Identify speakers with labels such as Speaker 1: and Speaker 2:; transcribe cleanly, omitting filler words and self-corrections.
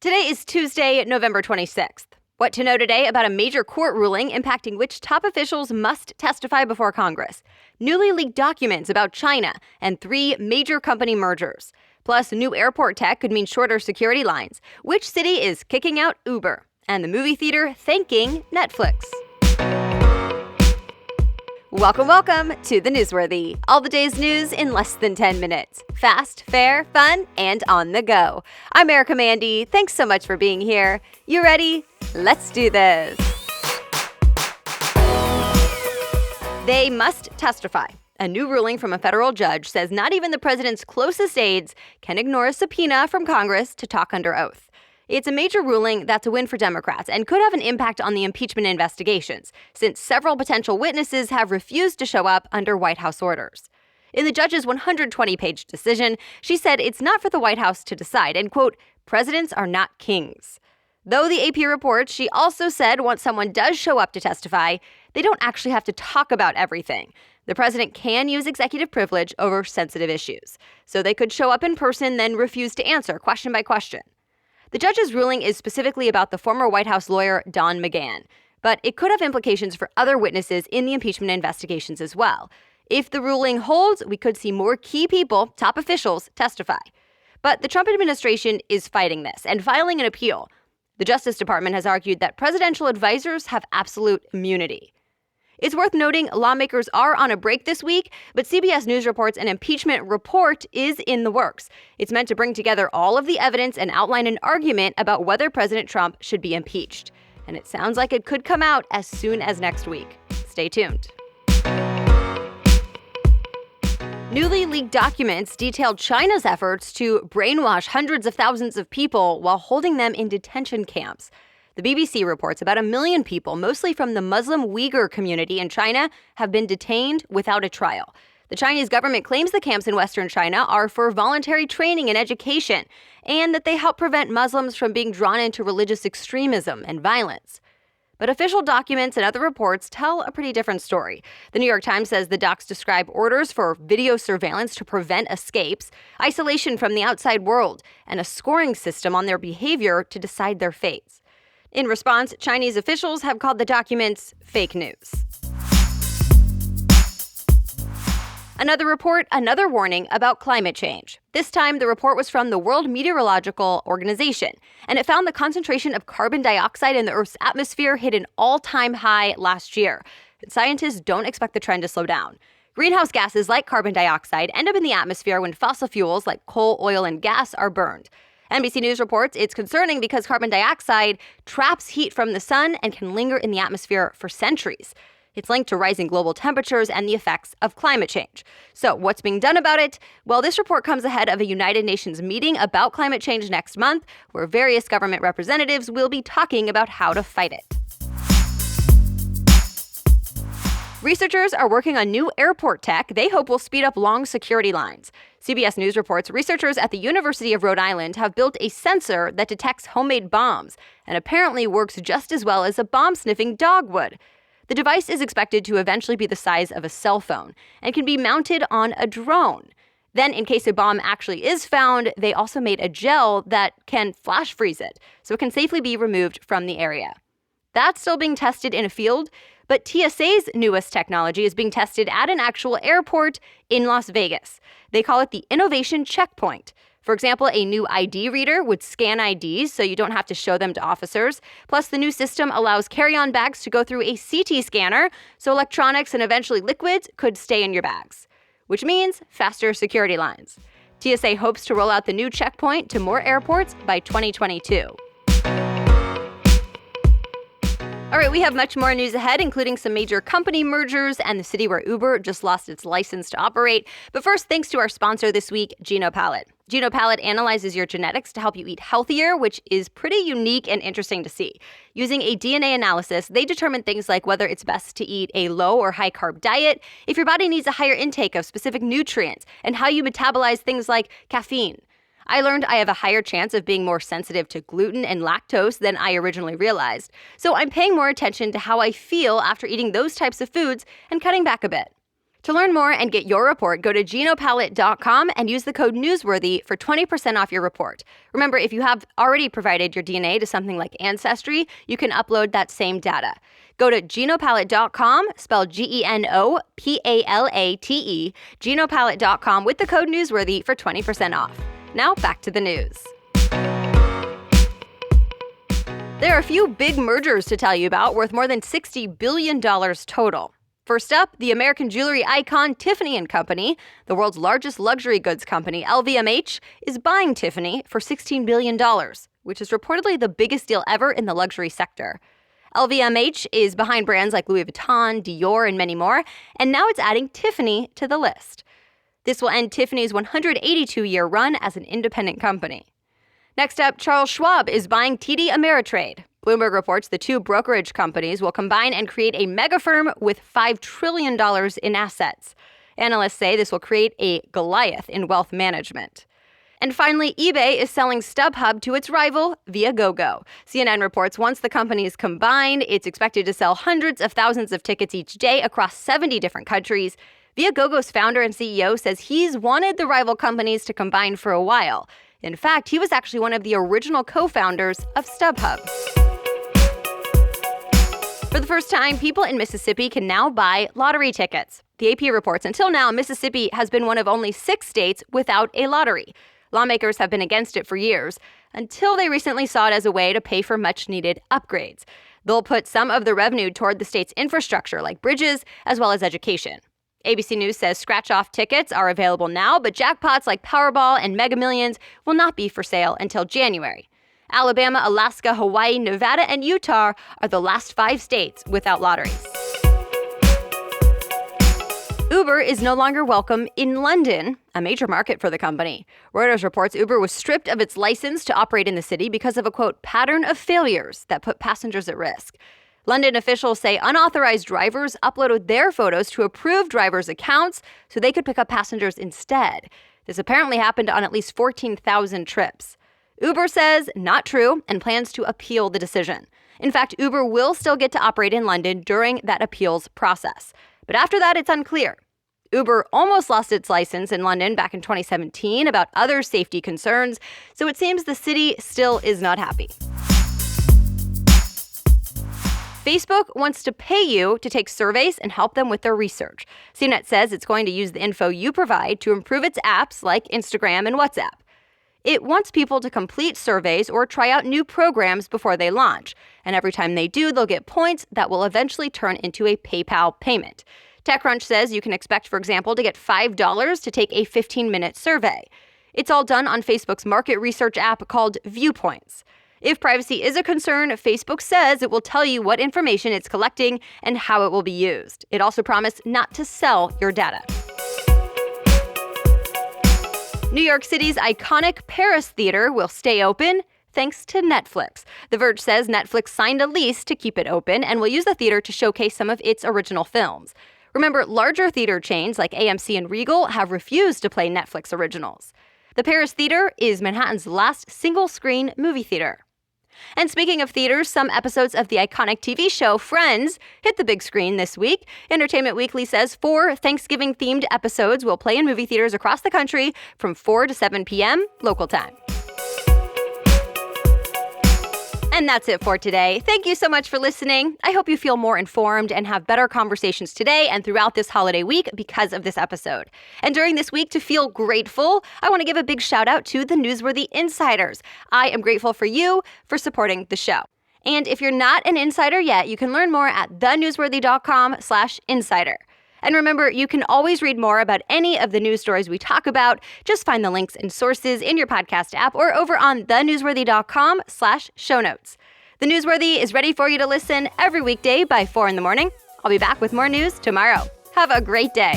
Speaker 1: Today is Tuesday, November 26th. What to know today about a major court ruling impacting which top officials must testify before Congress, newly leaked documents about China, and 3 major company mergers. Plus, new airport tech could mean shorter security lines, which city is kicking out Uber, and the movie theater thanking Netflix. Welcome to The Newsworthy. All the day's news in less than 10 minutes. Fast, fair, fun, and on the go. I'm Erica Mandy. Thanks so much for being here. You ready? Let's do this. They must testify. A new ruling from a federal judge says not even the president's closest aides can ignore a subpoena from Congress to talk under oath. It's a major ruling that's a win for Democrats and could have an impact on the impeachment investigations, since several potential witnesses have refused to show up under White House orders. In the judge's 120-page decision, she said it's not for the White House to decide, and, quote, presidents are not kings. Though the AP reports, she also said once someone does show up to testify, they don't actually have to talk about everything. The president can use executive privilege over sensitive issues. So they could show up in person, then refuse to answer question by question. The judge's ruling is specifically about the former White House lawyer Don McGahn, but it could have implications for other witnesses in the impeachment investigations as well. If the ruling holds, we could see more key people, top officials, testify. But the Trump administration is fighting this and filing an appeal. The Justice Department has argued that presidential advisors have absolute immunity. It's worth noting lawmakers are on a break this week, but CBS News reports an impeachment report is in the works. It's meant to bring together all of the evidence and outline an argument about whether President Trump should be impeached. And it sounds like it could come out as soon as next week. Stay tuned. Newly leaked documents detailed China's efforts to brainwash hundreds of thousands of people while holding them in detention camps. The BBC reports about 1 million people, mostly from the Muslim Uyghur community in China, have been detained without a trial. The Chinese government claims the camps in Western China are for voluntary training and education, and that they help prevent Muslims from being drawn into religious extremism and violence. But official documents and other reports tell a pretty different story. The New York Times says the docs describe orders for video surveillance to prevent escapes, isolation from the outside world, and a scoring system on their behavior to decide their fates. In response, Chinese officials have called the documents fake news. Another report, another warning about climate change. This time, the report was from the World Meteorological Organization, and it found the concentration of carbon dioxide in the Earth's atmosphere hit an all-time high last year. And scientists don't expect the trend to slow down. Greenhouse gases like carbon dioxide end up in the atmosphere when fossil fuels like coal, oil, and gas are burned. NBC News reports it's concerning because carbon dioxide traps heat from the sun and can linger in the atmosphere for centuries. It's linked to rising global temperatures and the effects of climate change. So what's being done about it? Well, this report comes ahead of a United Nations meeting about climate change next month, where various government representatives will be talking about how to fight it. Researchers are working on new airport tech they hope will speed up long security lines. CBS News reports researchers at the University of Rhode Island have built a sensor that detects homemade bombs and apparently works just as well as a bomb-sniffing dog would. The device is expected to eventually be the size of a cell phone and can be mounted on a drone. Then, in case a bomb actually is found, they also made a gel that can flash freeze it, so it can safely be removed from the area. That's still being tested in a field, but TSA's newest technology is being tested at an actual airport in Las Vegas. They call it the Innovation Checkpoint. For example, a new ID reader would scan IDs so you don't have to show them to officers. Plus, the new system allows carry-on bags to go through a CT scanner, so electronics and eventually liquids could stay in your bags, which means faster security lines. TSA hopes to roll out the new checkpoint to more airports by 2022. All right, we have much more news ahead, including some major company mergers and the city where Uber just lost its license to operate. But first, thanks to our sponsor this week, GenoPalette. GenoPalette analyzes your genetics to help you eat healthier, which is pretty unique and interesting to see. Using a DNA analysis, they determine things like whether it's best to eat a low or high carb diet, if your body needs a higher intake of specific nutrients, and how you metabolize things like caffeine. I learned I have a higher chance of being more sensitive to gluten and lactose than I originally realized. So I'm paying more attention to how I feel after eating those types of foods and cutting back a bit. To learn more and get your report, go to genopalette.com and use the code newsworthy for 20% off your report. Remember, if you have already provided your DNA to something like Ancestry, you can upload that same data. Go to genopalette.com, spelled Genopalate, genopalette.com with the code newsworthy for 20% off. Now back to the news. There are a few big mergers to tell you about, worth more than $60 billion total. First up, the American jewelry icon Tiffany & Company, the world's largest luxury goods company, LVMH, is buying Tiffany for $16 billion, which is reportedly the biggest deal ever in the luxury sector. LVMH is behind brands like Louis Vuitton, Dior, and many more, and now it's adding Tiffany to the list. This will end Tiffany's 182-year run as an independent company. Next up, Charles Schwab is buying TD Ameritrade. Bloomberg reports the two brokerage companies will combine and create a mega firm with $5 trillion in assets. Analysts say this will create a Goliath in wealth management. And finally, eBay is selling StubHub to its rival, Viagogo. CNN reports once the companies combine, it's expected to sell hundreds of thousands of tickets each day across 70 different countries. Viagogo's founder and CEO says he's wanted the rival companies to combine for a while. In fact, he was actually one of the original co-founders of StubHub. For the first time, people in Mississippi can now buy lottery tickets. The AP reports until now, Mississippi has been one of only 6 states without a lottery. Lawmakers have been against it for years, until they recently saw it as a way to pay for much-needed upgrades. They'll put some of the revenue toward the state's infrastructure, like bridges, as well as education. ABC News says scratch-off tickets are available now, but jackpots like Powerball and Mega Millions will not be for sale until January. Alabama, Alaska, Hawaii, Nevada, and Utah are the last 5 states without lotteries. Uber is no longer welcome in London, a major market for the company. Reuters reports Uber was stripped of its license to operate in the city because of a, quote, pattern of failures that put passengers at risk. London officials say unauthorized drivers uploaded their photos to approved drivers' accounts so they could pick up passengers instead. This apparently happened on at least 14,000 trips. Uber says not true and plans to appeal the decision. In fact, Uber will still get to operate in London during that appeals process. But after that, it's unclear. Uber almost lost its license in London back in 2017 about other safety concerns, so it seems the city still is not happy. Facebook wants to pay you to take surveys and help them with their research. Cnet says it's going to use the info you provide to improve its apps like Instagram and WhatsApp. It wants people to complete surveys or try out new programs before they launch. And every time they do, they'll get points that will eventually turn into a PayPal payment. TechCrunch says you can expect, for example, to get $5 to take a 15-minute survey. It's all done on Facebook's market research app called Viewpoints. If privacy is a concern, Facebook says it will tell you what information it's collecting and how it will be used. It also promised not to sell your data. New York City's iconic Paris Theater will stay open thanks to Netflix. The Verge says Netflix signed a lease to keep it open and will use the theater to showcase some of its original films. Remember, larger theater chains like AMC and Regal have refused to play Netflix originals. The Paris Theater is Manhattan's last single-screen movie theater. And speaking of theaters, some episodes of the iconic TV show Friends hit the big screen this week. Entertainment Weekly says 4 Thanksgiving-themed episodes will play in movie theaters across the country from 4 to 7 p.m. local time. And that's it for today. Thank you so much for listening. I hope you feel more informed and have better conversations today and throughout this holiday week because of this episode. And during this week, to feel grateful, I want to give a big shout out to the Newsworthy Insiders. I am grateful for you for supporting the show. And if you're not an insider yet, you can learn more at thenewsworthy.com/insider. And remember, you can always read more about any of the news stories we talk about. Just find the links and sources in your podcast app or over on thenewsworthy.com/show notes. The Newsworthy is ready for you to listen every weekday by 4 in the morning. I'll be back with more news tomorrow. Have a great day.